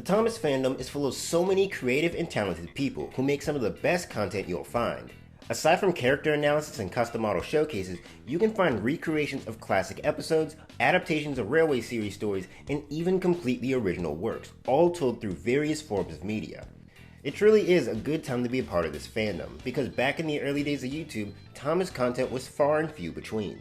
Thomas fandom is full of so many creative and talented people who make some of the best content you'll find. Aside from character analysis and custom model showcases, you can find recreations of classic episodes, adaptations of Railway series stories, and even completely original works, all told through various forms of media. It truly is a good time to be a part of this fandom, because back in the early days of YouTube, Thomas content was far and few between.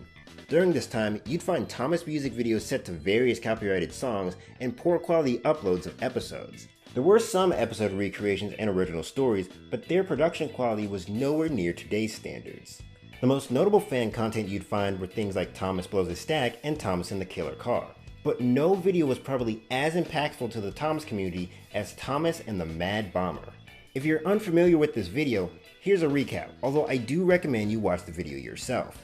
During this time, you'd find Thomas music videos set to various copyrighted songs and poor quality uploads of episodes. There were some episode recreations and original stories, but their production quality was nowhere near today's standards. The most notable fan content you'd find were things like Thomas Blows His Stack and Thomas in the Killer Car. But no video was probably as impactful to the Thomas community as Thomas and the Mad Bomber. If you're unfamiliar with this video, here's a recap, although I do recommend you watch the video yourself.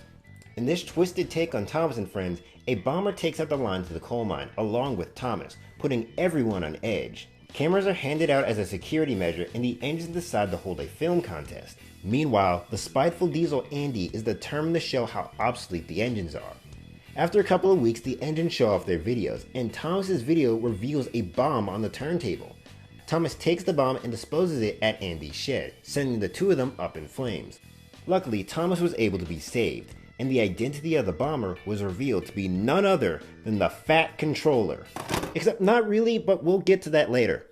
In this twisted take on Thomas and Friends, a bomber takes out the line to the coal mine along with Thomas, putting everyone on edge. Cameras are handed out as a security measure and the engines decide to hold a film contest. Meanwhile, the spiteful Diesel Andy is determined to show how obsolete the engines are. After a couple of weeks, the engines show off their videos, and Thomas's video reveals a bomb on the turntable. Thomas takes the bomb and disposes it at Andy's shed, sending the two of them up in flames. Luckily, Thomas was able to be saved, and the identity of the bomber was revealed to be none other than the Fat Controller. Except not really, but we'll get to that later.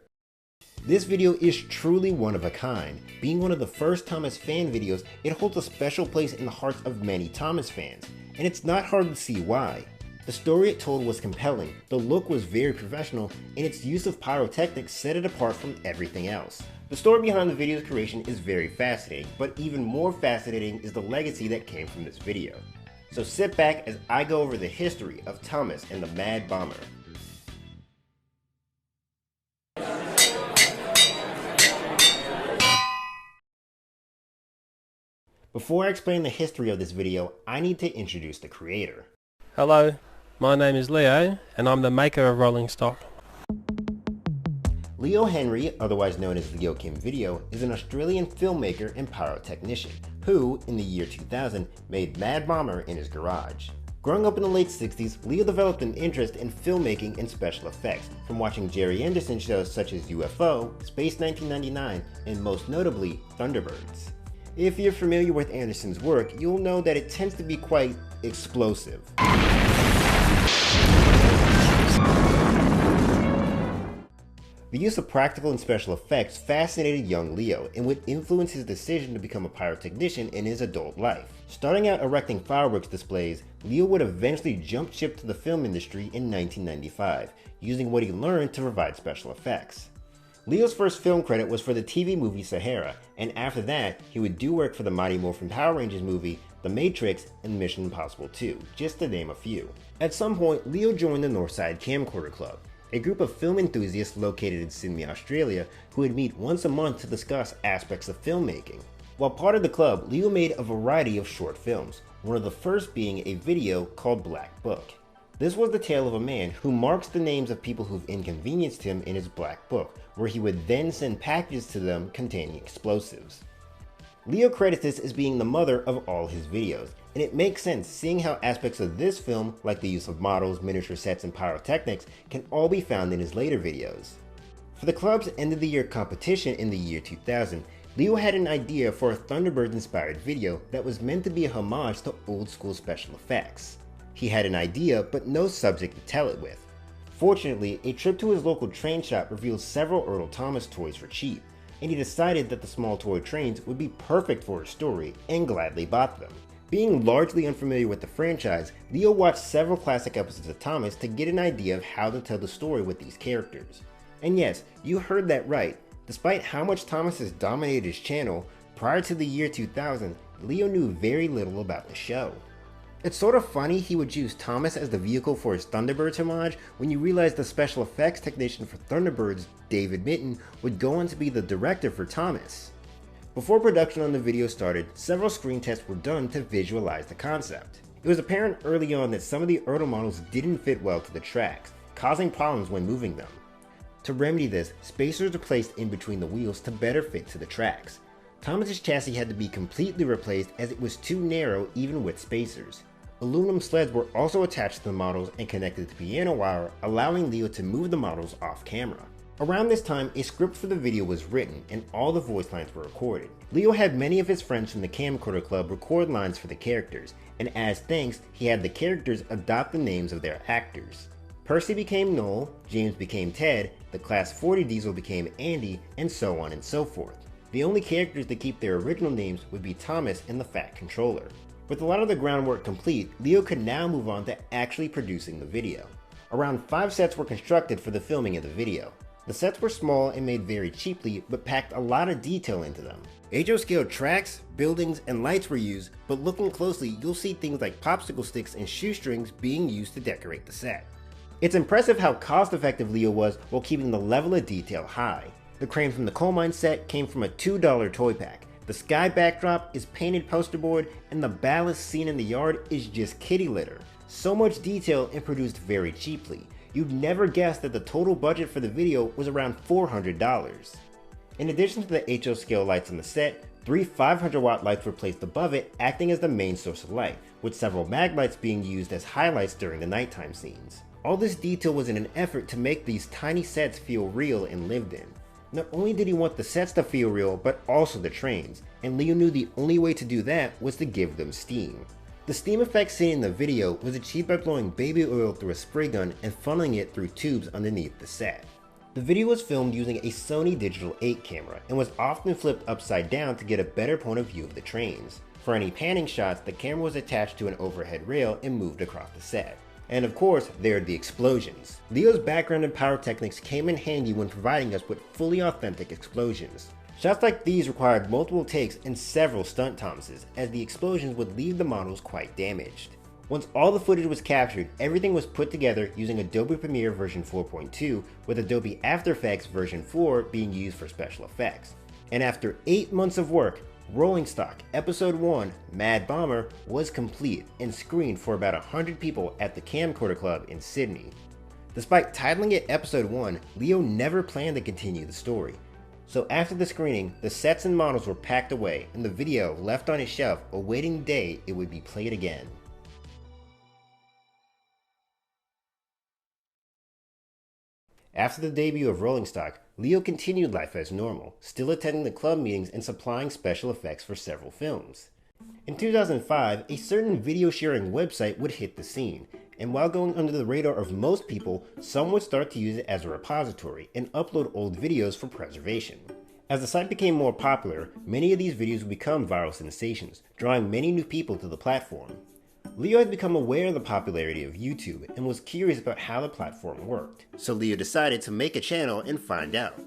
This video is truly one of a kind. Being one of the first Thomas fan videos, it holds a special place in the hearts of many Thomas fans, and it's not hard to see why. The story it told was compelling, the look was very professional, and its use of pyrotechnics set it apart from everything else. The story behind the video's creation is very fascinating, but even more fascinating is the legacy that came from this video. So sit back as I go over the history of Thomas and the Mad Bomber. Before I explain the history of this video, I need to introduce the creator. Hello, my name is Leo, and I'm the maker of Rolling Stock. Leo Henry, otherwise known as Leo Kim Video, is an Australian filmmaker and pyrotechnician, who, in the year 2000, made Mad Bomber in his garage. Growing up in the late 60s, Leo developed an interest in filmmaking and special effects, from watching Jerry Anderson shows such as UFO, Space 1999, and most notably, Thunderbirds. If you're familiar with Anderson's work, you'll know that it tends to be quite explosive. The use of practical and special effects fascinated young Leo and would influence his decision to become a pyrotechnician in his adult life. Starting out erecting fireworks displays, Leo would eventually jump ship to the film industry in 1995, using what he learned to provide special effects. Leo's first film credit was for the TV movie Sahara, and after that, he would do work for the Mighty Morphin Power Rangers movie, The Matrix, and Mission Impossible 2, just to name a few. At some point, Leo joined the Northside Camcorder Club, a group of film enthusiasts located in Sydney, Australia, who would meet once a month to discuss aspects of filmmaking. While part of the club, Leo made a variety of short films, one of the first being a video called Black Book. This was the tale of a man who marks the names of people who've inconvenienced him in his black book, where he would then send packages to them containing explosives. Leo credits this as being the mother of all his videos, and it makes sense seeing how aspects of this film, like the use of models, miniature sets, and pyrotechnics, can all be found in his later videos. For the club's end of the year competition in the year 2000, Leo had an idea for a Thunderbirds-inspired video that was meant to be a homage to old school special effects. He had an idea, but no subject to tell it with. Fortunately, a trip to his local train shop revealed several Earl Thomas toys for cheap, and he decided that the small toy trains would be perfect for his story, and gladly bought them. Being largely unfamiliar with the franchise, Leo watched several classic episodes of Thomas to get an idea of how to tell the story with these characters. And yes, you heard that right. Despite how much Thomas has dominated his channel, prior to the year 2000, Leo knew very little about the show. It's sort of funny he would use Thomas as the vehicle for his Thunderbirds homage when you realize the special effects technician for Thunderbirds, David Mitton, would go on to be the director for Thomas. Before production on the video started, several screen tests were done to visualize the concept. It was apparent early on that some of the Ertl models didn't fit well to the tracks, causing problems when moving them. To remedy this, spacers were placed in between the wheels to better fit to the tracks. Thomas's chassis had to be completely replaced as it was too narrow even with spacers. Aluminum sleds were also attached to the models and connected to piano wire, allowing Leo to move the models off camera. Around this time, a script for the video was written and all the voice lines were recorded. Leo had many of his friends from the Camcorder Club record lines for the characters, and as thanks, he had the characters adopt the names of their actors. Percy became Noel, James became Ted, the Class 40 Diesel became Andy, and so on and so forth. The only characters to keep their original names would be Thomas and the Fat Controller. With a lot of the groundwork complete, Leo could now move on to actually producing the video. Around 5 sets were constructed for the filming of the video. The sets were small and made very cheaply, but packed a lot of detail into them. HO scale tracks, buildings, and lights were used, but looking closely, you'll see things like popsicle sticks and shoestrings being used to decorate the set. It's impressive how cost-effective Leo was while keeping the level of detail high. The crane from the coal mine set came from a $2 toy pack. The sky backdrop is painted poster board, and the ballast seen in the yard is just kitty litter. So much detail and produced very cheaply. You'd never guess that the total budget for the video was around $400. In addition to the HO scale lights on the set, 3 500-watt lights were placed above it, acting as the main source of light, with several mag lights being used as highlights during the nighttime scenes. All this detail was in an effort to make these tiny sets feel real and lived in. Not only did he want the sets to feel real, but also the trains, and Leo knew the only way to do that was to give them steam. The steam effect seen in the video was achieved by blowing baby oil through a spray gun and funneling it through tubes underneath the set. The video was filmed using a Sony Digital 8 camera and was often flipped upside down to get a better point of view of the trains. For any panning shots, the camera was attached to an overhead rail and moved across the set. And of course, there are the explosions. Leo's background in pyrotechnics came in handy when providing us with fully authentic explosions. Shots like these required multiple takes and several stunt Thomases, as the explosions would leave the models quite damaged. Once all the footage was captured, everything was put together using Adobe Premiere version 4.2, with Adobe After Effects version 4 being used for special effects. And after 8 months of work, Rolling Stock Episode 1, Mad Bomber, was complete and screened for about 100 people at the Camcorder Club in Sydney. Despite titling it Episode 1, Leo never planned to continue the story. So after the screening, the sets and models were packed away and the video left on his shelf awaiting the day it would be played again. After the debut of Rolling Stock, Leo continued life as normal, still attending the club meetings and supplying special effects for several films. In 2005, a certain video sharing website would hit the scene, and while going under the radar of most people, some would start to use it as a repository and upload old videos for preservation. As the site became more popular, many of these videos would become viral sensations, drawing many new people to the platform. Leo had become aware of the popularity of YouTube and was curious about how the platform worked, so Leo decided to make a channel and find out.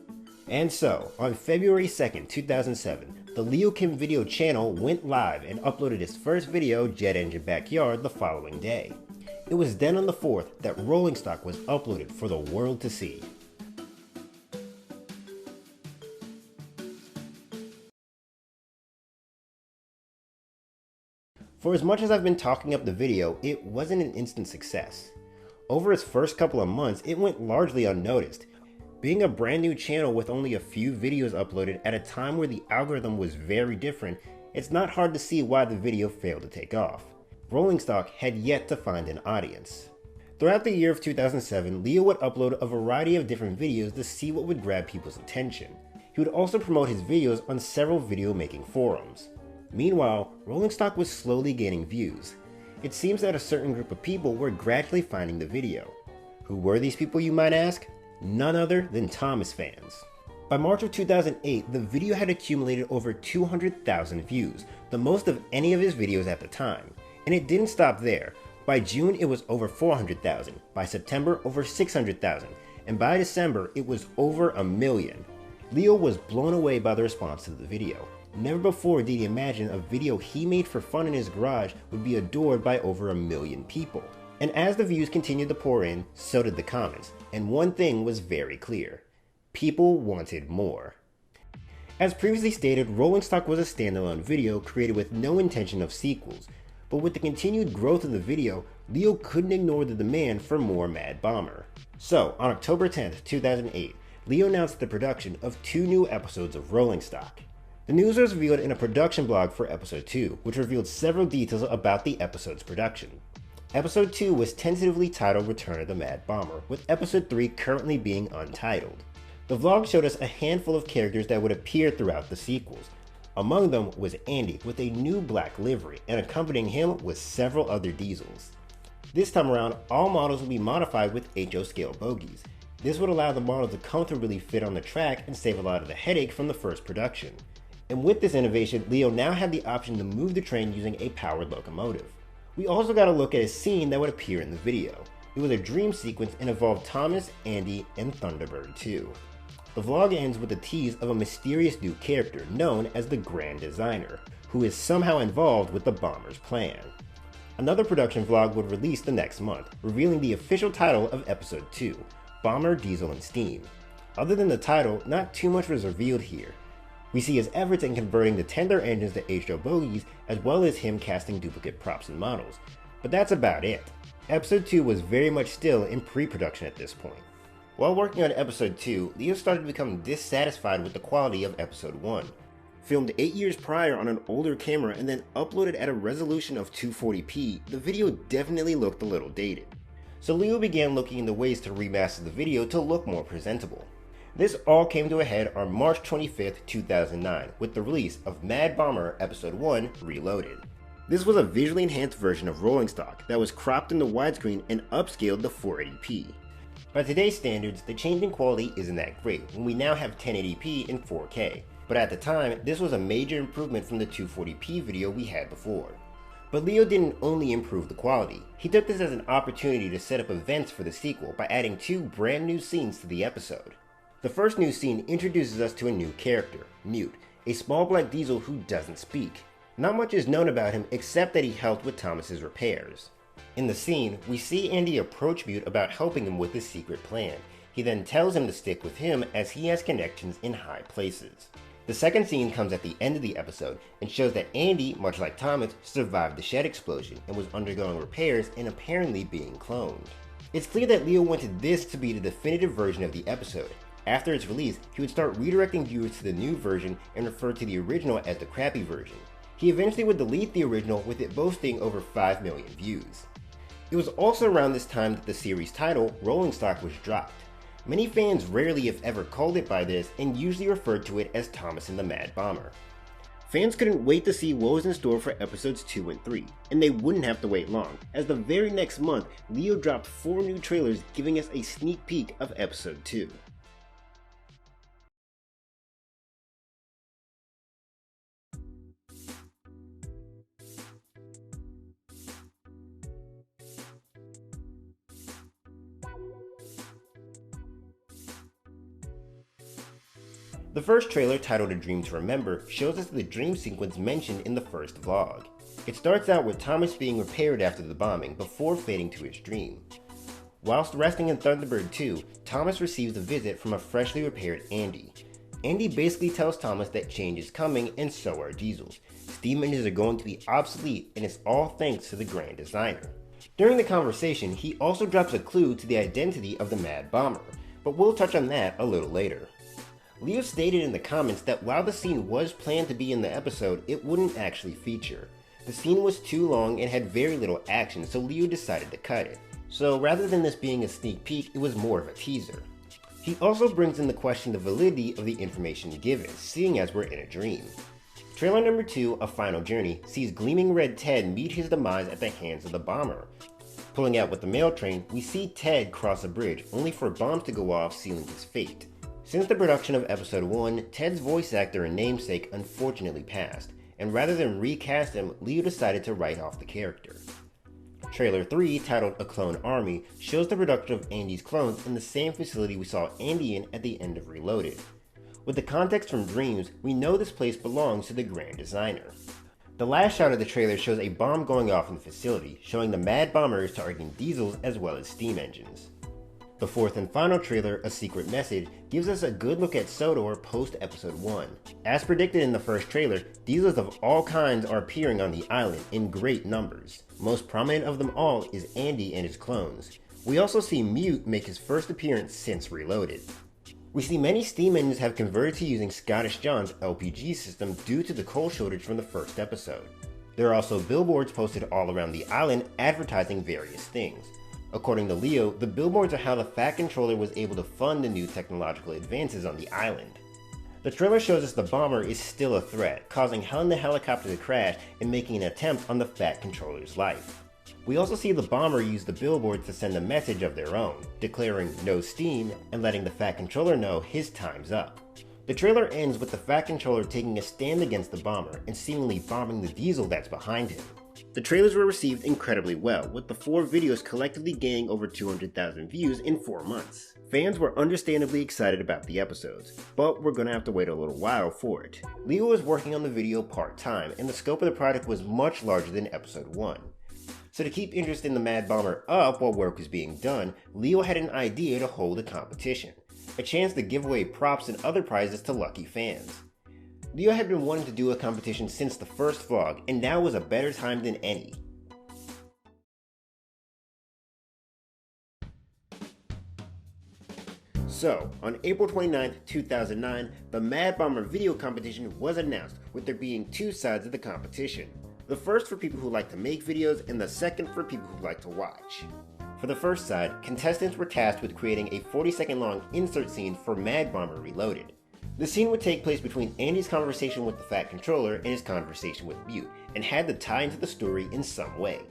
And so, on February 2nd, 2007, the Leo Kim Video channel went live and uploaded its first video, Jet Engine Backyard, the following day. It was then on the 4th that Rolling Stock was uploaded for the world to see. For as much as I've been talking up the video, it wasn't an instant success. Over its first couple of months, it went largely unnoticed. Being a brand new channel with only a few videos uploaded at a time where the algorithm was very different, it's not hard to see why the video failed to take off. Rolling Stock had yet to find an audience. Throughout the year of 2007, Leo would upload a variety of different videos to see what would grab people's attention. He would also promote his videos on several video making forums. Meanwhile, Rolling Stock was slowly gaining views. It seems that a certain group of people were gradually finding the video. Who were these people, you might ask? None other than Thomas fans. By March of 2008, the video had accumulated over 200,000 views, the most of any of his videos at the time. And it didn't stop there. By June, it was over 400,000, by September, over 600,000, and by December, it was over 1 million. Leo was blown away by the response to the video. Never before did he imagine a video he made for fun in his garage would be adored by over 1 million people. And as the views continued to pour in, so did the comments, and one thing was very clear. People wanted more. As previously stated, Rolling Stock was a standalone video created with no intention of sequels, but with the continued growth of the video, Leo couldn't ignore the demand for more Mad Bomber. So, on October 10th, 2008, Leo announced the production of 2 new episodes of Rolling Stock. The news was revealed in a production blog for Episode 2, which revealed several details about the episode's production. Episode 2 was tentatively titled Return of the Mad Bomber, with Episode 3 currently being untitled. The vlog showed us a handful of characters that would appear throughout the sequels. Among them was Andy with a new black livery, and accompanying him was several other diesels. This time around, all models will be modified with HO scale bogies. This would allow the model to comfortably fit on the track and save a lot of the headache from the first production. And with this innovation, Leo now had the option to move the train using a powered locomotive. We also got a look at a scene that would appear in the video. It was a dream sequence and involved Thomas, Andy, and Thunderbird 2. The vlog ends with a tease of a mysterious new character known as the Grand Designer, who is somehow involved with the bomber's plan. Another production vlog would release the next month, revealing the official title of episode 2, Bomber, Diesel, and Steam. Other than the title, not too much was revealed here. We see his efforts in converting the tender engines to HO bogies, as well as him casting duplicate props and models. But that's about it. Episode 2 was very much still in pre-production at this point. While working on episode 2, Leo started to become dissatisfied with the quality of episode 1. Filmed 8 years prior on an older camera and then uploaded at a resolution of 240p, the video definitely looked a little dated. So Leo began looking into ways to remaster the video to look more presentable. This all came to a head on March 25th, 2009 with the release of Mad Bomber Episode 1 Reloaded. This was a visually enhanced version of Rolling Stock that was cropped into widescreen and upscaled to 480p. By today's standards, the change in quality isn't that great when we now have 1080p and 4K, but at the time, this was a major improvement from the 240p video we had before. But Leo didn't only improve the quality, he took this as an opportunity to set up events for the sequel by adding 2 brand new scenes to the episode. The first new scene introduces us to a new character, Mute, a small black diesel who doesn't speak. Not much is known about him except that he helped with Thomas's repairs. In the scene, we see Andy approach Mute about helping him with his secret plan. He then tells him to stick with him as he has connections in high places. The second scene comes at the end of the episode and shows that Andy, much like Thomas, survived the shed explosion and was undergoing repairs and apparently being cloned. It's clear that Leo wanted this to be the definitive version of the episode. After its release, he would start redirecting viewers to the new version and refer to the original as the crappy version. He eventually would delete the original with it boasting over 5 million views. It was also around this time that the series title, Rolling Stock, was dropped. Many fans rarely if ever called it by this and usually referred to it as Thomas and the Mad Bomber. Fans couldn't wait to see what was in store for episodes 2 and 3, and they wouldn't have to wait long, as the very next month, Leo dropped 4 new trailers giving us a sneak peek of episode 2. The first trailer, titled A Dream to Remember, shows us the dream sequence mentioned in the first vlog. It starts out with Thomas being repaired after the bombing before fading to his dream. Whilst resting in Thunderbird 2, Thomas receives a visit from a freshly repaired Andy. Andy basically tells Thomas that change is coming and so are diesels. Steam engines are going to be obsolete and it's all thanks to the Grand Designer. During the conversation, he also drops a clue to the identity of the Mad Bomber, but we'll touch on that a little later. Leo stated in the comments that while the scene was planned to be in the episode, it wouldn't actually feature. The scene was too long and had very little action, so Leo decided to cut it. So rather than this being a sneak peek, it was more of a teaser. He also brings in the question the validity of the information given, seeing as we're in a dream. Trailer number 2, A Final Journey, sees Gleaming Red Ted meet his demise at the hands of the bomber. Pulling out with the mail train, we see Ted cross a bridge, only for bombs to go off, sealing his fate. Since the production of episode 1, Ted's voice actor and namesake unfortunately passed, and rather than recast him, Leo decided to write off the character. Trailer 3, titled A Clone Army, shows the production of Andy's clones in the same facility we saw Andy in at the end of Reloaded. With the context from Dreams, we know this place belongs to the Grand Designer. The last shot of the trailer shows a bomb going off in the facility, showing the Mad Bomber is targeting diesels as well as steam engines. The fourth and final trailer, A Secret Message, gives us a good look at Sodor post-episode 1. As predicted in the first trailer, diesels of all kinds are appearing on the island in great numbers. Most prominent of them all is Andy and his clones. We also see Mute make his first appearance since Reloaded. We see many steam engines have converted to using Scottish John's LPG system due to the coal shortage from the first episode. There are also billboards posted all around the island advertising various things. According to Leo, the billboards are how the Fat Controller was able to fund the new technological advances on the island. The trailer shows us the bomber is still a threat, causing Helen the helicopter to crash and making an attempt on the Fat Controller's life. We also see the bomber use the billboards to send a message of their own, declaring no steam and letting the Fat Controller know his time's up. The trailer ends with the Fat Controller taking a stand against the bomber and seemingly bombing the diesel that's behind him. The trailers were received incredibly well, with the 4 videos collectively gaining over 200,000 views in 4 months. Fans were understandably excited about the episodes, but we're gonna have to wait a little while for it. Leo was working on the video part-time, and the scope of the project was much larger than episode 1. So to keep interest in the Mad Bomber up while work was being done, Leo had an idea to hold a competition. A chance to give away props and other prizes to lucky fans. Leo had been wanting to do a competition since the first vlog, and now was a better time than any. So, on April 29th, 2009, the Mad Bomber video competition was announced, with there being 2 sides of the competition. The first for people who like to make videos, and the second for people who like to watch. For the first side, contestants were tasked with creating a 40-second long insert scene for Mad Bomber Reloaded. The scene would take place between Andy's conversation with the Fat Controller and his conversation with Butte, and had to tie into the story in some way.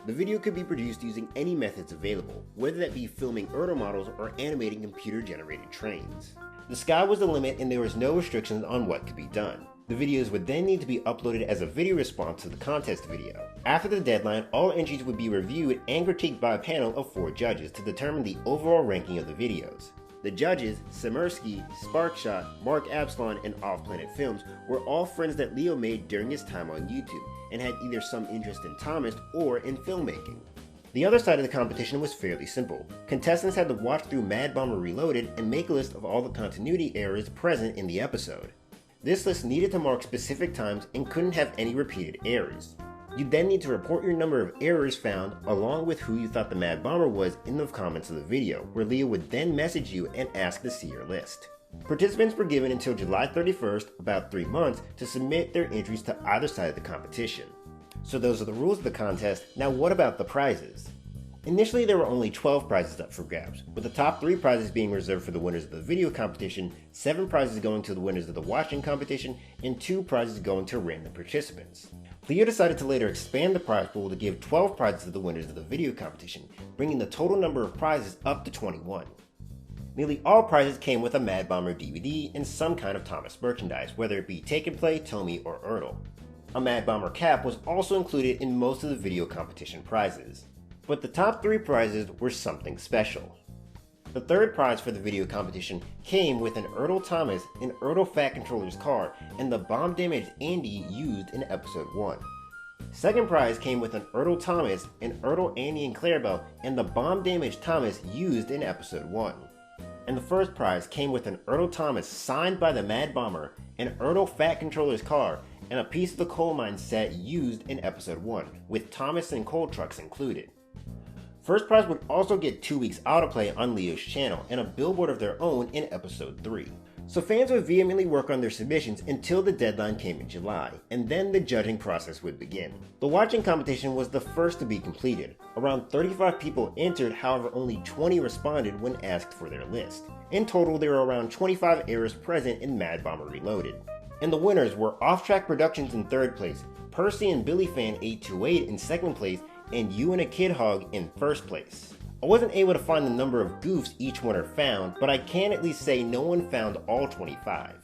The video could be produced using any methods available, whether that be filming Erdo models or animating computer-generated trains. The sky was the limit and there was no restrictions on what could be done. The videos would then need to be uploaded as a video response to the contest video. After the deadline, all entries would be reviewed and critiqued by a panel of 4 judges to determine the overall ranking of the videos. The judges, Semersky, Sparkshot, Mark Absalon, and Off Planet Films were all friends that Leo made during his time on YouTube, and had either some interest in Thomas or in filmmaking. The other side of the competition was fairly simple. Contestants had to watch through Mad Bomber Reloaded and make a list of all the continuity errors present in the episode. This list needed to mark specific times and couldn't have any repeated errors. You then need to report your number of errors found along with who you thought the Mad Bomber was in the comments of the video, where Leo would then message you and ask to see your list. Participants were given until July 31st, about 3 months, to submit their entries to either side of the competition. So those are the rules of the contest. Now what about the prizes? Initially there were only 12 prizes up for grabs, with the top 3 prizes being reserved for the winners of the video competition, 7 prizes going to the winners of the watching competition, and 2 prizes going to random participants. Leo decided to later expand the prize pool to give 12 prizes to the winners of the video competition, bringing the total number of prizes up to 21. Nearly all prizes came with a Mad Bomber DVD and some kind of Thomas merchandise, whether it be Take and Play, Tomy, or Ertl. A Mad Bomber cap was also included in most of the video competition prizes. But the top 3 prizes were something special. The third prize for the video competition came with an Ertl Thomas in Ertl Fat Controller's car and the bomb-damaged Andy used in episode 1. Second prize came with an Ertl Thomas in Ertl, Andy, and Clarabelle and the bomb-damaged Thomas used in episode 1. And the first prize came with an Ertl Thomas signed by the Mad Bomber, an Ertl Fat Controller's car, and a piece of the coal mine set used in episode 1, with Thomas and coal trucks included. First prize would also get 2 weeks autoplay on Leo's channel and a billboard of their own in episode 3. So fans would vehemently work on their submissions until the deadline came in July, and then the judging process would begin. The watching competition was the first to be completed. Around 35 people entered, however only 20 responded when asked for their list. In total, there were around 25 errors present in Mad Bomber Reloaded. And the winners were Off Track Productions in 3rd place, Percy and Billy Fan 828 in 2nd place, and You and a Kid Hog in 1st place. I wasn't able to find the number of goofs each winner found, but I can at least say no one found all 25.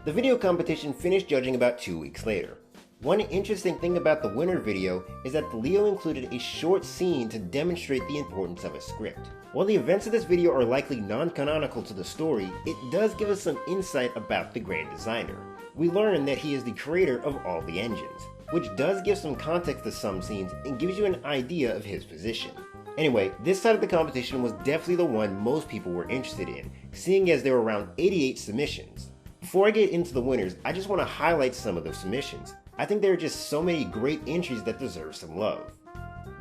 The video competition finished judging about 2 weeks later. One interesting thing about the winner video is that Leo included a short scene to demonstrate the importance of a script. While the events of this video are likely non-canonical to the story, it does give us some insight about the grand designer. We learn that he is the creator of all the engines, which does give some context to some scenes and gives you an idea of his position. Anyway, this side of the competition was definitely the one most people were interested in, seeing as there were around 88 submissions. Before I get into the winners, I just want to highlight some of those submissions. I think there are just so many great entries that deserve some love.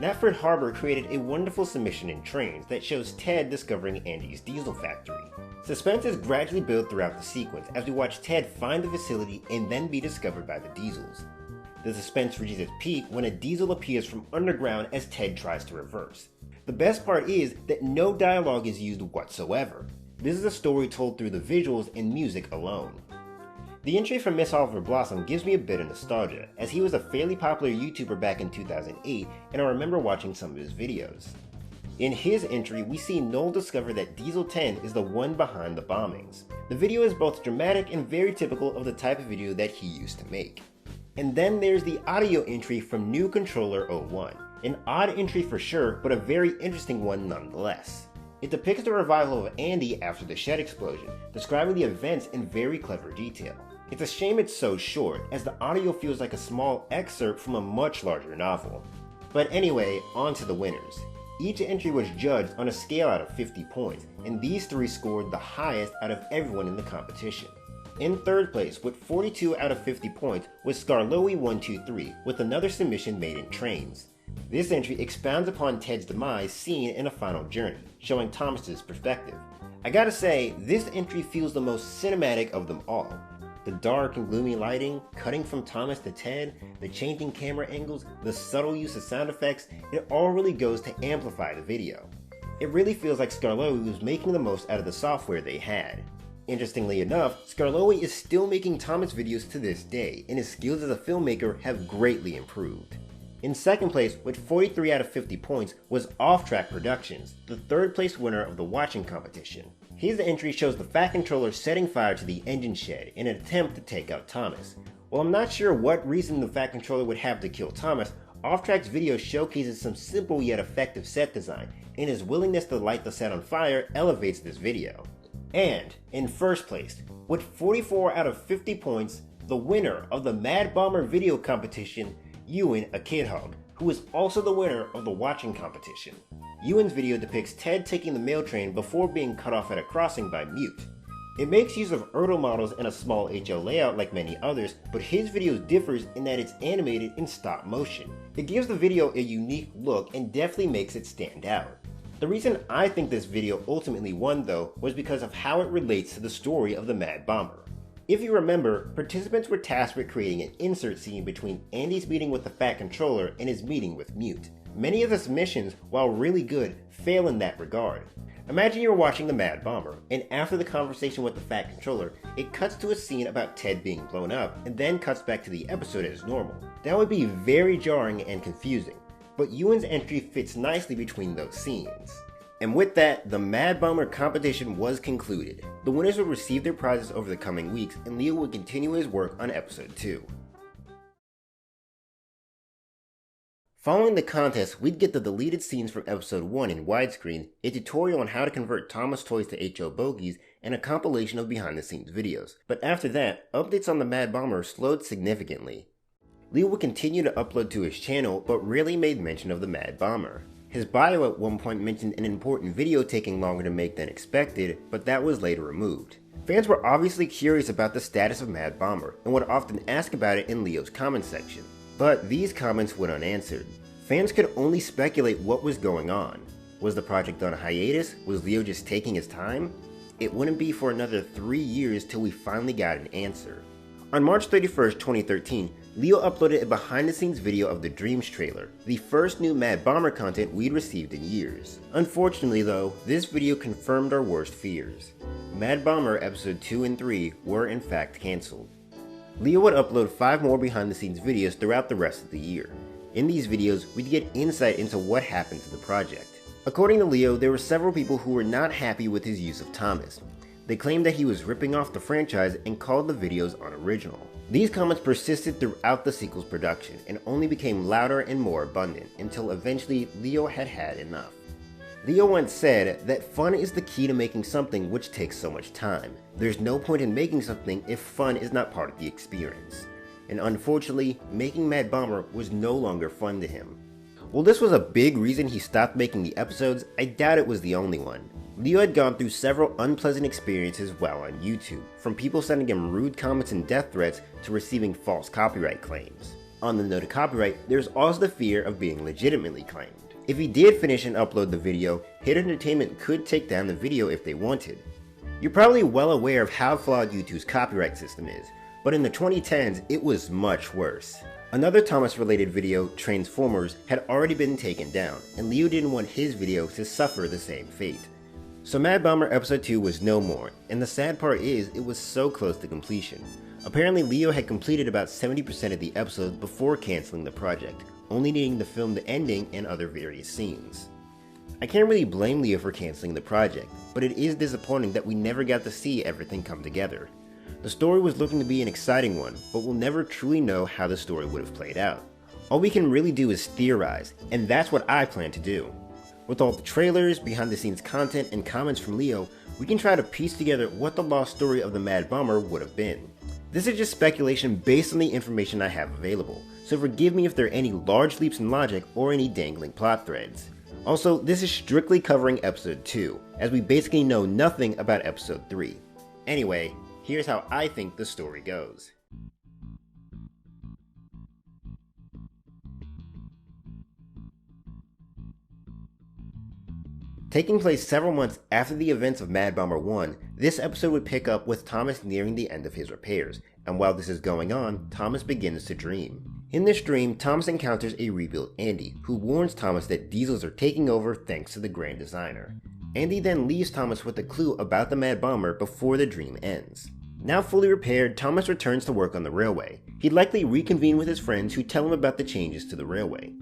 Knapford Harbor created a wonderful submission in Trains that shows Ted discovering Andy's diesel factory. Suspense is gradually built throughout the sequence as we watch Ted find the facility and then be discovered by the diesels. The suspense reaches its peak when a diesel appears from underground as Ted tries to reverse. The best part is that no dialogue is used whatsoever. This is a story told through the visuals and music alone. The entry from Miss Oliver Blossom gives me a bit of nostalgia, as he was a fairly popular YouTuber back in 2008, and I remember watching some of his videos. In his entry, we see Noel discover that Diesel 10 is the one behind the bombings. The video is both dramatic and very typical of the type of video that he used to make. And then there's the audio entry from New Controller 01. An odd entry for sure, but a very interesting one nonetheless. It depicts the revival of Andy after the shed explosion, describing the events in very clever detail. It's a shame it's so short, as the audio feels like a small excerpt from a much larger novel. But anyway, on to the winners. Each entry was judged on a scale out of 50 points, and these three scored the highest out of everyone in the competition. In third place, with 42 out of 50 points, was Scarloey123, with another submission made in trains. This entry expounds upon Ted's demise seen in A Final Journey, showing Thomas's perspective. I gotta say, this entry feels the most cinematic of them all. The dark and gloomy lighting, cutting from Thomas to Ted, the changing camera angles, the subtle use of sound effects, it all really goes to amplify the video. It really feels like Scarloey was making the most out of the software they had. Interestingly enough, Scarloey is still making Thomas videos to this day, and his skills as a filmmaker have greatly improved. In second place, with 43 out of 50 points, was Off Track Productions, the third place winner of the watching competition. His entry shows the Fat Controller setting fire to the engine shed in an attempt to take out Thomas. While I'm not sure what reason the Fat Controller would have to kill Thomas, Off Track's video showcases some simple yet effective set design, and his willingness to light the set on fire elevates this video. And, in first place, with 44 out of 50 points, the winner of the Mad Bomber video competition, Ewan a Kid Hog, who is also the winner of the watching competition. Ewan's video depicts Ted taking the mail train before being cut off at a crossing by Mute. It makes use of Ertl models and a small HL layout like many others, but his video differs in that it's animated in stop motion. It gives the video a unique look and definitely makes it stand out. The reason I think this video ultimately won though was because of how it relates to the story of the Mad Bomber. If you remember, participants were tasked with creating an insert scene between Andy's meeting with the Fat Controller and his meeting with Mute. Many of the submissions, while really good, fail in that regard. Imagine you're watching the Mad Bomber, and after the conversation with the Fat Controller, it cuts to a scene about Ted being blown up, and then cuts back to the episode as normal. That would be very jarring and confusing, but Ewan's entry fits nicely between those scenes. And with that, the Mad Bomber competition was concluded. The winners would receive their prizes over the coming weeks, and Leo would continue his work on episode 2. Following the contest, we'd get the deleted scenes from episode 1 in widescreen, a tutorial on how to convert Thomas toys to HO bogies, and a compilation of behind the scenes videos. But after that, updates on the Mad Bomber slowed significantly. Leo would continue to upload to his channel, but rarely made mention of the Mad Bomber. His bio at one point mentioned an important video taking longer to make than expected, but that was later removed. Fans were obviously curious about the status of Mad Bomber, and would often ask about it in Leo's comment section. But these comments went unanswered. Fans could only speculate what was going on. Was the project on hiatus? Was Leo just taking his time? It wouldn't be for another 3 years till we finally got an answer. On March 31st, 2013, Leo uploaded a behind-the-scenes video of the Dreams trailer, the first new Mad Bomber content we'd received in years. Unfortunately though, this video confirmed our worst fears. Mad Bomber episode 2 and 3 were in fact cancelled. Leo would upload 5 more behind-the-scenes videos throughout the rest of the year. In these videos, we'd get insight into what happened to the project. According to Leo, there were several people who were not happy with his use of Thomas. They claimed that he was ripping off the franchise and called the videos unoriginal. These comments persisted throughout the sequel's production and only became louder and more abundant until eventually Leo had had enough. Leo once said that fun is the key to making something which takes so much time. There's no point in making something if fun is not part of the experience. And unfortunately, making Mad Bomber was no longer fun to him. While this was a big reason he stopped making the episodes, I doubt it was the only one. Leo had gone through several unpleasant experiences while on YouTube, from people sending him rude comments and death threats to receiving false copyright claims. On the note of copyright, there's also the fear of being legitimately claimed. If he did finish and upload the video, Hit Entertainment could take down the video if they wanted. You're probably well aware of how flawed YouTube's copyright system is, but in the 2010s, it was much worse. Another Thomas-related video, Transformers, had already been taken down, and Leo didn't want his video to suffer the same fate. So Mad Bomber Episode 2 was no more, and the sad part is it was so close to completion. Apparently Leo had completed about 70% of the episodes before cancelling the project, only needing to film the ending and other various scenes. I can't really blame Leo for cancelling the project, but it is disappointing that we never got to see everything come together. The story was looking to be an exciting one, but we'll never truly know how the story would have played out. All we can really do is theorize, and that's what I plan to do. With all the trailers, behind the scenes content, and comments from Leo, we can try to piece together what the lost story of the Mad Bomber would have been. This is just speculation based on the information I have available, so forgive me if there are any large leaps in logic or any dangling plot threads. Also, this is strictly covering Episode 2, as we basically know nothing about Episode 3. Anyway, here's how I think the story goes. Taking place several months after the events of Mad Bomber 1, this episode would pick up with Thomas nearing the end of his repairs, and while this is going on, Thomas begins to dream. In this dream, Thomas encounters a rebuilt Andy, who warns Thomas that diesels are taking over thanks to the Grand Designer. Andy then leaves Thomas with a clue about the Mad Bomber before the dream ends. Now fully repaired, Thomas returns to work on the railway. He'd likely reconvene with his friends who tell him about the changes to the railway.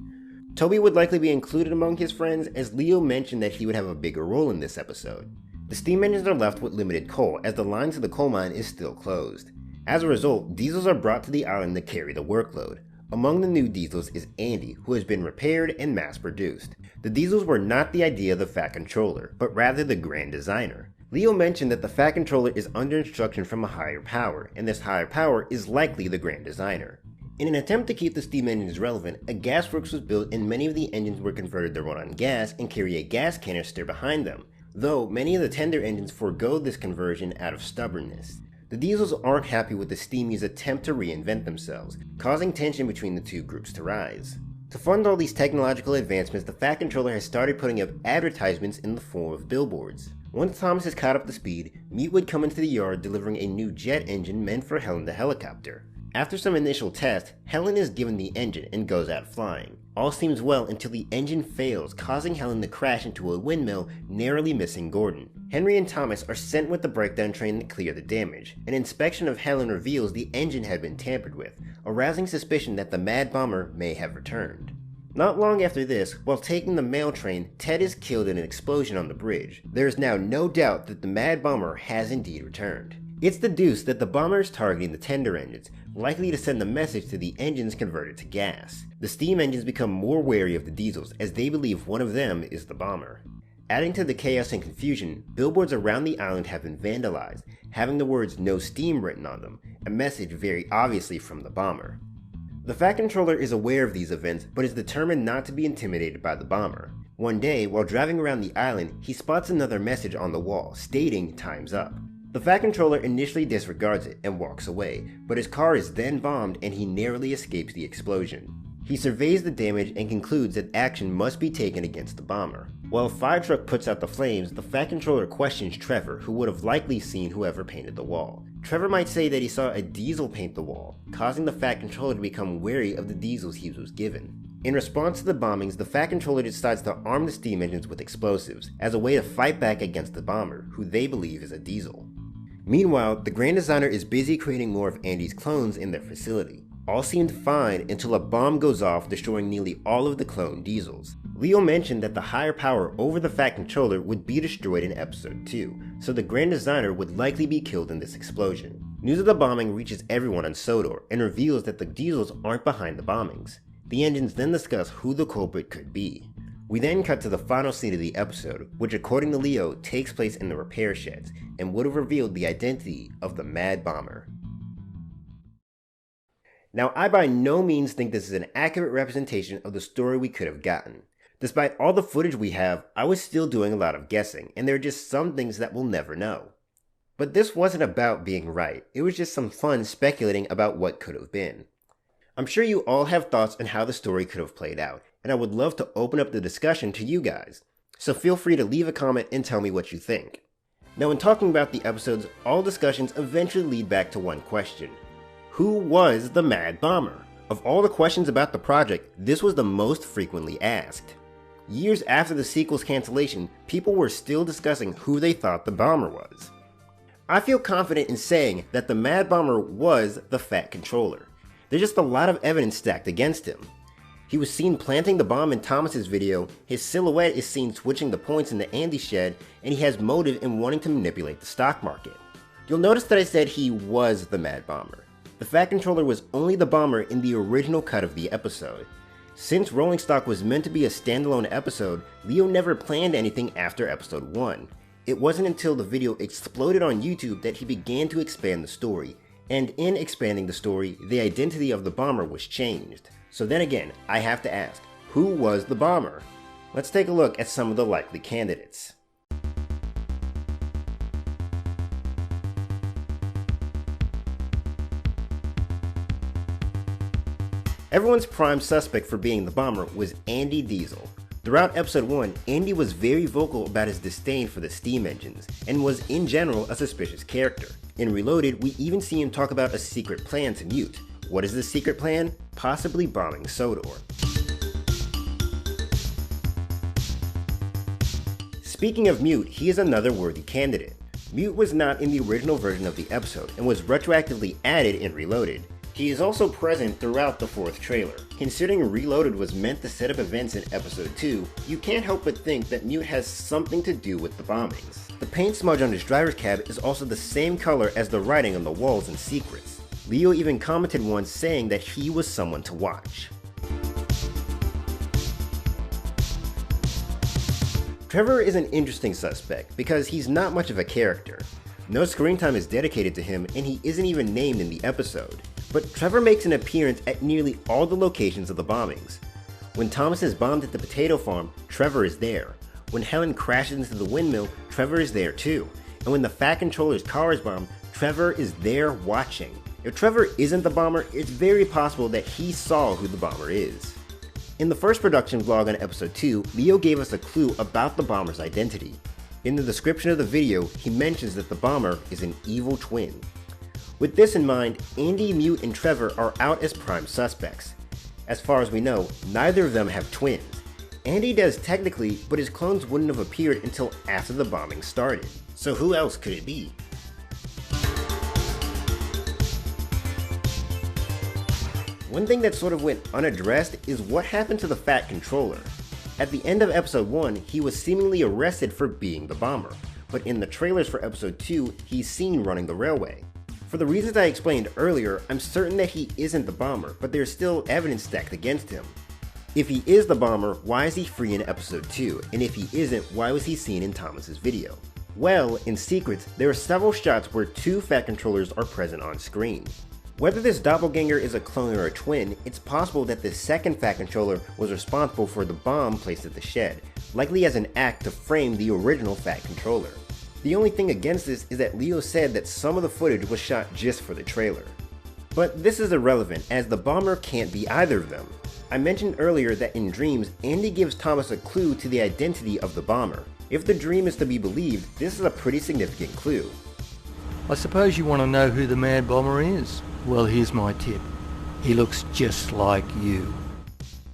Toby would likely be included among his friends, as Leo mentioned that he would have a bigger role in this episode. The steam engines are left with limited coal, as the line to the coal mine is still closed. As a result, diesels are brought to the island to carry the workload. Among the new diesels is Andy, who has been repaired and mass-produced. The diesels were not the idea of the Fat Controller, but rather the Grand Designer. Leo mentioned that the Fat Controller is under instruction from a higher power, and this higher power is likely the Grand Designer. In an attempt to keep the steam engines relevant, a gasworks was built and many of the engines were converted to run on gas and carry a gas canister behind them, though many of the tender engines forego this conversion out of stubbornness. The diesels aren't happy with the steamies' attempt to reinvent themselves, causing tension between the two groups to rise. To fund all these technological advancements, the Fat Controller has started putting up advertisements in the form of billboards. Once Thomas is caught up to speed, Meat would come into the yard delivering a new jet engine meant for Helen the helicopter. After some initial tests, Helen is given the engine and goes out flying. All seems well until the engine fails, causing Helen to crash into a windmill, narrowly missing Gordon. Henry and Thomas are sent with the breakdown train to clear the damage. An inspection of Helen reveals the engine had been tampered with, arousing suspicion that the Mad Bomber may have returned. Not long after this, while taking the mail train, Ted is killed in an explosion on the bridge. There is now no doubt that the Mad Bomber has indeed returned. It's deduced that the bomber is targeting the tender engines, likely to send a message to the engines converted to gas. The steam engines become more wary of the diesels, as they believe one of them is the bomber. Adding to the chaos and confusion, billboards around the island have been vandalized, having the words "No Steam" written on them, a message very obviously from the bomber. The Fat Controller is aware of these events, but is determined not to be intimidated by the bomber. One day, while driving around the island, he spots another message on the wall, stating "Time's up." The Fat Controller initially disregards it and walks away, but his car is then bombed and he narrowly escapes the explosion. He surveys the damage and concludes that action must be taken against the bomber. While a fire truck puts out the flames, the Fat Controller questions Trevor, who would have likely seen whoever painted the wall. Trevor might say that he saw a diesel paint the wall, causing the Fat Controller to become wary of the diesels he was given. In response to the bombings, the Fat Controller decides to arm the steam engines with explosives, as a way to fight back against the bomber, who they believe is a diesel. Meanwhile, the Grand Designer is busy creating more of Andy's clones in their facility. All seemed fine until a bomb goes off, destroying nearly all of the clone diesels. Leo mentioned that the higher power over the Fat Controller would be destroyed in Episode 2, so the Grand Designer would likely be killed in this explosion. News of the bombing reaches everyone on Sodor and reveals that the diesels aren't behind the bombings. The engines then discuss who the culprit could be. We then cut to the final scene of the episode, which according to Leo takes place in the repair sheds, and would have revealed the identity of the Mad Bomber. Now, I by no means think this is an accurate representation of the story we could have gotten. Despite all the footage we have, I was still doing a lot of guessing, and there are just some things that we'll never know. But this wasn't about being right, it was just some fun speculating about what could have been. I'm sure you all have thoughts on how the story could have played out, and I would love to open up the discussion to you guys. So feel free to leave a comment and tell me what you think. Now, in talking about the episodes, all discussions eventually lead back to one question. Who was the Mad Bomber? Of all the questions about the project, this was the most frequently asked. Years after the sequel's cancellation, people were still discussing who they thought the bomber was. I feel confident in saying that the Mad Bomber was the Fat Controller. There's just a lot of evidence stacked against him. He was seen planting the bomb in Thomas's video, his silhouette is seen switching the points in the Andy shed, and he has motive in wanting to manipulate the stock market. You'll notice that I said he was the Mad Bomber. The Fat Controller was only the bomber in the original cut of the episode. Since Rolling Stock was meant to be a standalone episode, Leo never planned anything after episode 1. It wasn't until the video exploded on YouTube that he began to expand the story, and in expanding the story, the identity of the bomber was changed. So then again, I have to ask, who was the bomber? Let's take a look at some of the likely candidates. Everyone's prime suspect for being the bomber was Andy Diesel. Throughout episode 1, Andy was very vocal about his disdain for the steam engines, and was in general a suspicious character. In Reloaded, we even see him talk about a secret plan to Mute. What is this secret plan? Possibly bombing Sodor. Speaking of Mute, he is another worthy candidate. Mute was not in the original version of the episode, and was retroactively added in Reloaded. He is also present throughout the 4th trailer. Considering Reloaded was meant to set up events in episode 2, you can't help but think that Mute has something to do with the bombings. The paint smudge on his driver's cab is also the same color as the writing on the walls in Secrets. Leo even commented once saying that he was someone to watch. Trevor is an interesting suspect because he's not much of a character. No screen time is dedicated to him, and he isn't even named in the episode. But Trevor makes an appearance at nearly all the locations of the bombings. When Thomas is bombed at the potato farm, Trevor is there. When Helen crashes into the windmill, Trevor is there too. And when the Fat Controller's car is bombed, Trevor is there watching. If Trevor isn't the bomber, it's very possible that he saw who the bomber is. In the first production vlog on episode 2, Leo gave us a clue about the bomber's identity. In the description of the video, he mentions that the bomber is an evil twin. With this in mind, Andy, Mute, and Trevor are out as prime suspects. As far as we know, neither of them have twins. Andy does technically, but his clones wouldn't have appeared until after the bombing started. So who else could it be? One thing that sort of went unaddressed is what happened to the Fat Controller. At the end of episode 1, he was seemingly arrested for being the bomber, but in the trailers for episode 2, he's seen running the railway. For the reasons I explained earlier, I'm certain that he isn't the bomber, but there's still evidence stacked against him. If he is the bomber, why is he free in episode 2? And if he isn't, why was he seen in Thomas's video? Well, in Secrets, there are several shots where 2 Fat Controllers are present on screen. Whether this doppelganger is a clone or a twin, it's possible that the second Fat Controller was responsible for the bomb placed at the shed, likely as an act to frame the original Fat Controller. The only thing against this is that Leo said that some of the footage was shot just for the trailer. But this is irrelevant, as the bomber can't be either of them. I mentioned earlier that in dreams, Andy gives Thomas a clue to the identity of the bomber. If the dream is to be believed, this is a pretty significant clue. I suppose you want to know who the Mad Bomber is? Well, here's my tip. He looks just like you.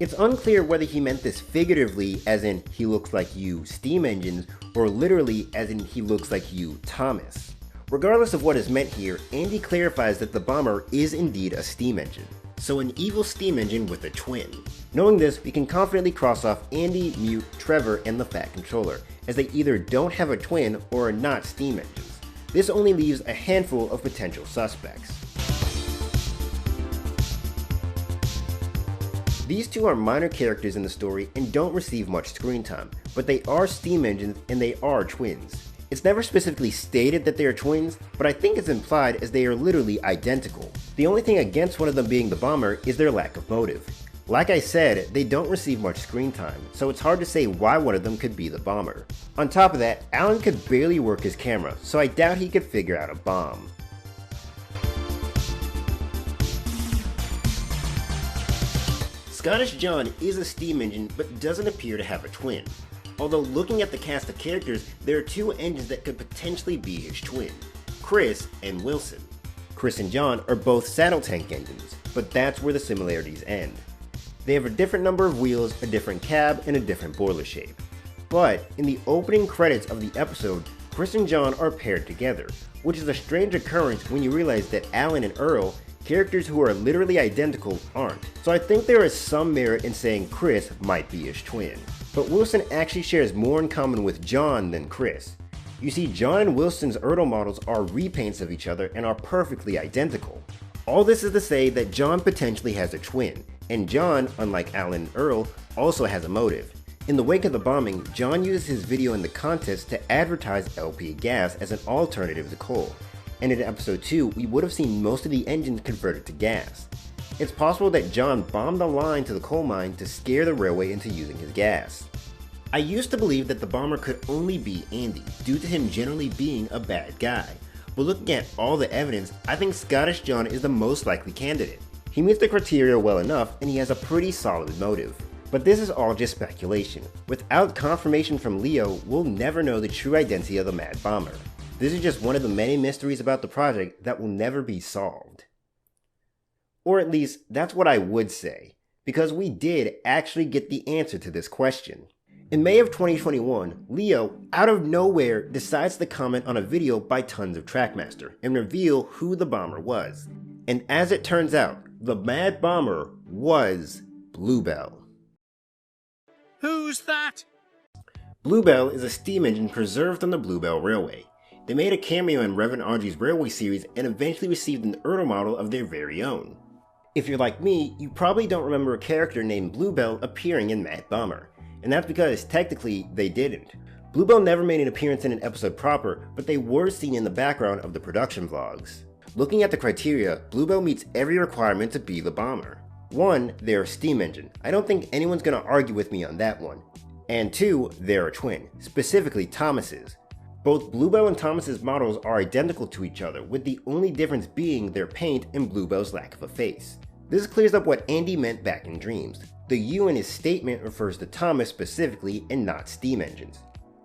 It's unclear whether he meant this figuratively, as in he looks like you steam engines, or literally as in he looks like you Thomas. Regardless of what is meant here, Andy clarifies that the bomber is indeed a steam engine. So an evil steam engine with a twin. Knowing this, we can confidently cross off Andy, Mute, Trevor, and the Fat Controller, as they either don't have a twin or are not steam engines. This only leaves a handful of potential suspects. These 2 are minor characters in the story and don't receive much screen time, but they are steam engines and they are twins. It's never specifically stated that they are twins, but I think it's implied as they are literally identical. The only thing against one of them being the bomber is their lack of motive. Like I said, they don't receive much screen time, so it's hard to say why one of them could be the bomber. On top of that, Alan could barely work his camera, so I doubt he could figure out a bomb. Scottish John is a steam engine, but doesn't appear to have a twin. Although looking at the cast of characters, there are 2 engines that could potentially be his twin, Chris and Wilson. Chris and John are both saddle tank engines, but that's where the similarities end. They have a different number of wheels, a different cab, and a different boiler shape. But in the opening credits of the episode, Chris and John are paired together, which is a strange occurrence when you realize that Alan and Earl, characters who are literally identical, aren't. So I think there is some merit in saying Chris might be his twin. But Wilson actually shares more in common with John than Chris. You see, John and Wilson's Ertl models are repaints of each other and are perfectly identical. All this is to say that John potentially has a twin, and John, unlike Alan and Earl, also has a motive. In the wake of the bombing, John uses his video in the contest to advertise LP gas as an alternative to coal, and in episode 2 we would have seen most of the engines converted to gas. It's possible that John bombed the line to the coal mine to scare the railway into using his gas. I used to believe that the bomber could only be Andy, due to him generally being a bad guy, but looking at all the evidence, I think Scottish John is the most likely candidate. He meets the criteria well enough and he has a pretty solid motive. But this is all just speculation. Without confirmation from Leo, we'll never know the true identity of the Mad Bomber. This is just one of the many mysteries about the project that will never be solved. Or at least, that's what I would say, because we did actually get the answer to this question. In May of 2021, Leo, out of nowhere, decides to comment on a video by Tons of Trackmaster and reveal who the bomber was. And as it turns out, the Mad Bomber was Bluebell. Who's that? Bluebell is a steam engine preserved on the Bluebell Railway. They made a cameo in Reverend Audrey's Railway series and eventually received an Ertl model of their very own. If you're like me, you probably don't remember a character named Bluebell appearing in Mad Bomber, and that's because technically they didn't. Bluebell never made an appearance in an episode proper, but they were seen in the background of the production vlogs. Looking at the criteria, Bluebell meets every requirement to be the bomber. 1, they're a steam engine. I don't think anyone's gonna argue with me on that one. And 2, they're a twin, specifically Thomas's. Both Bluebell and Thomas's models are identical to each other, with the only difference being their paint and Bluebell's lack of a face. This clears up what Andy meant back in Dreams. The U in his statement refers to Thomas specifically and not steam engines.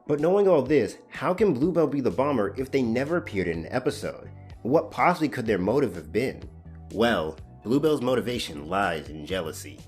But knowing all this, how can Bluebell be the bomber if they never appeared in an episode? What possibly could their motive have been? Well, Bluebell's motivation lies in jealousy.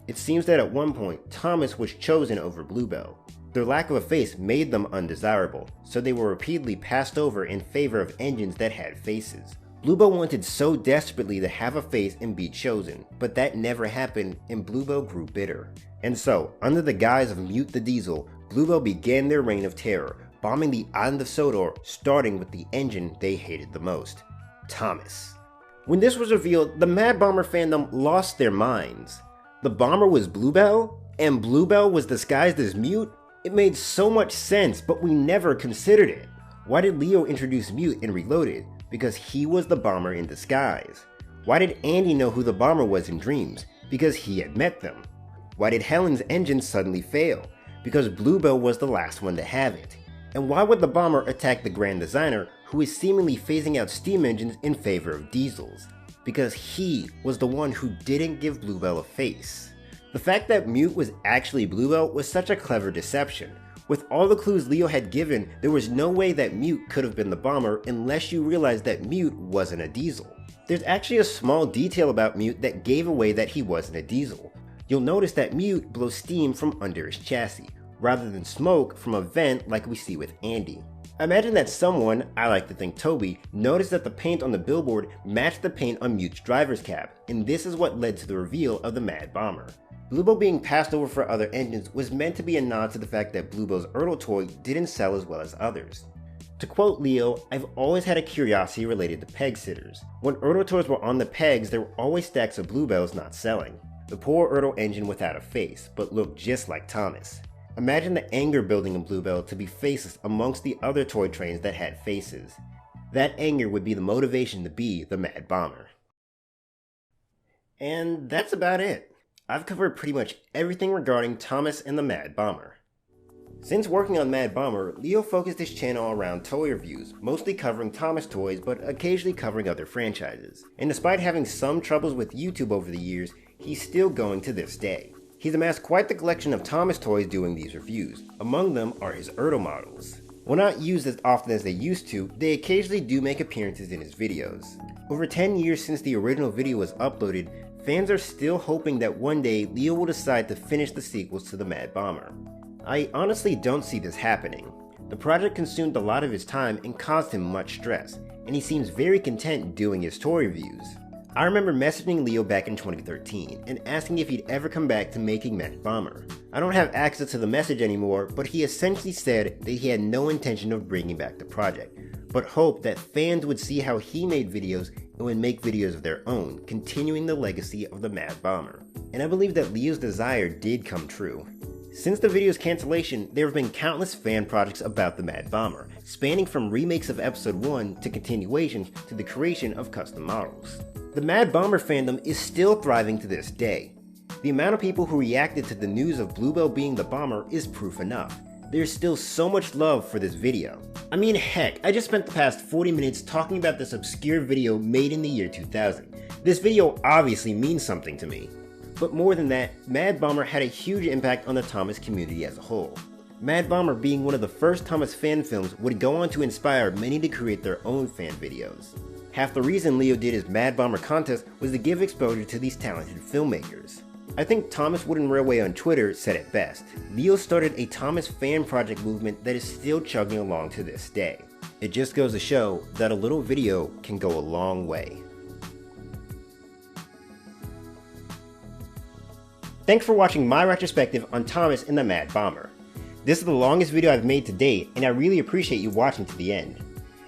It seems that at one point, Thomas was chosen over Bluebell. Their lack of a face made them undesirable, so they were repeatedly passed over in favor of engines that had faces. Bluebell wanted so desperately to have a face and be chosen, but that never happened and Bluebell grew bitter. And so, under the guise of Mute the Diesel, Bluebell began their reign of terror, bombing the island of Sodor, starting with the engine they hated the most, Thomas. When this was revealed, the Mad Bomber fandom lost their minds. The bomber was Bluebell, and Bluebell was disguised as Mute? It made so much sense, but we never considered it. Why did Leo introduce Mute in Reloaded? Because he was the bomber in disguise. Why did Andy know who the bomber was in Dreams? Because he had met them. Why did Helen's engine suddenly fail? Because Bluebell was the last one to have it. And why would the bomber attack the Grand Designer, who is seemingly phasing out steam engines in favor of diesels? Because he was the one who didn't give Bluebell a face. The fact that Mute was actually Bluebell was such a clever deception. With all the clues Leo had given, there was no way that Mute could have been the bomber unless you realized that Mute wasn't a diesel. There's actually a small detail about Mute that gave away that he wasn't a diesel. You'll notice that Mute blows steam from under his chassis, rather than smoke from a vent like we see with Andy. Imagine that someone, I like to think Toby, noticed that the paint on the billboard matched the paint on Mute's driver's cab, and this is what led to the reveal of the Mad Bomber. Bluebell being passed over for other engines was meant to be a nod to the fact that Bluebell's Ertl toy didn't sell as well as others. To quote Leo, "I've always had a curiosity related to peg sitters. When Ertl toys were on the pegs, there were always stacks of Bluebells not selling. The poor Ertl engine without a face, but looked just like Thomas. Imagine the anger building in Bluebell to be faceless amongst the other toy trains that had faces. That anger would be the motivation to be the Mad Bomber." And that's about it. I've covered pretty much everything regarding Thomas and the Mad Bomber. Since working on Mad Bomber, Leo focused his channel around toy reviews, mostly covering Thomas toys but occasionally covering other franchises. And despite having some troubles with YouTube over the years, he's still going to this day. He's amassed quite the collection of Thomas toys doing these reviews. Among them are his Ertl models. While not used as often as they used to, they occasionally do make appearances in his videos. Over 10 years since the original video was uploaded, fans are still hoping that one day Leo will decide to finish the sequels to the Mad Bomber. I honestly don't see this happening. The project consumed a lot of his time and caused him much stress, and he seems very content doing his toy reviews. I remember messaging Leo back in 2013 and asking if he'd ever come back to making Mad Bomber. I don't have access to the message anymore, but he essentially said that he had no intention of bringing back the project, but hoped that fans would see how he made videos and would make videos of their own, continuing the legacy of the Mad Bomber. And I believe that Leo's desire did come true. Since the video's cancellation, there have been countless fan projects about the Mad Bomber, spanning from remakes of episode 1 to continuations to the creation of custom models. The Mad Bomber fandom is still thriving to this day. The amount of people who reacted to the news of Bluebell being the bomber is proof enough. There's still so much love for this video. I mean, heck, I just spent the past 40 minutes talking about this obscure video made in the year 2000. This video obviously means something to me. But more than that, Mad Bomber had a huge impact on the Thomas community as a whole. Mad Bomber being one of the first Thomas fan films would go on to inspire many to create their own fan videos. Half the reason Leo did his Mad Bomber contest was to give exposure to these talented filmmakers. I think Thomas Wooden Railway on Twitter said it best. Leo started a Thomas fan project movement that is still chugging along to this day. It just goes to show that a little video can go a long way. Thanks for watching my retrospective on Thomas and the Mad Bomber. This is the longest video I've made to date, and I really appreciate you watching to the end.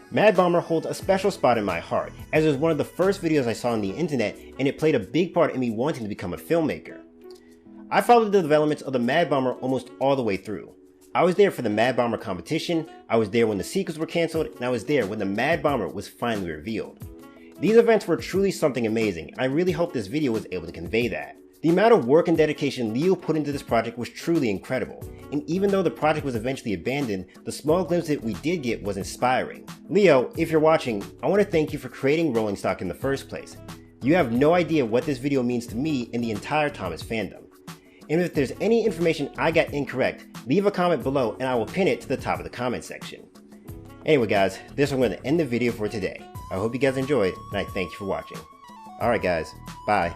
Mad Bomber holds a special spot in my heart, as it was one of the first videos I saw on the internet, and it played a big part in me wanting to become a filmmaker. I followed the developments of the Mad Bomber almost all the way through. I was there for the Mad Bomber competition, I was there when the sequels were cancelled, and I was there when the Mad Bomber was finally revealed. These events were truly something amazing, and I really hope this video was able to convey that. The amount of work and dedication Leo put into this project was truly incredible, and even though the project was eventually abandoned, the small glimpse that we did get was inspiring. Leo, if you're watching, I want to thank you for creating Rolling Stock in the first place. You have no idea what this video means to me and the entire Thomas fandom. And if there's any information I got incorrect, leave a comment below and I will pin it to the top of the comment section. Anyway guys, this is where I'm going to end the video for today. I hope you guys enjoyed, and I thank you for watching. Alright guys, bye.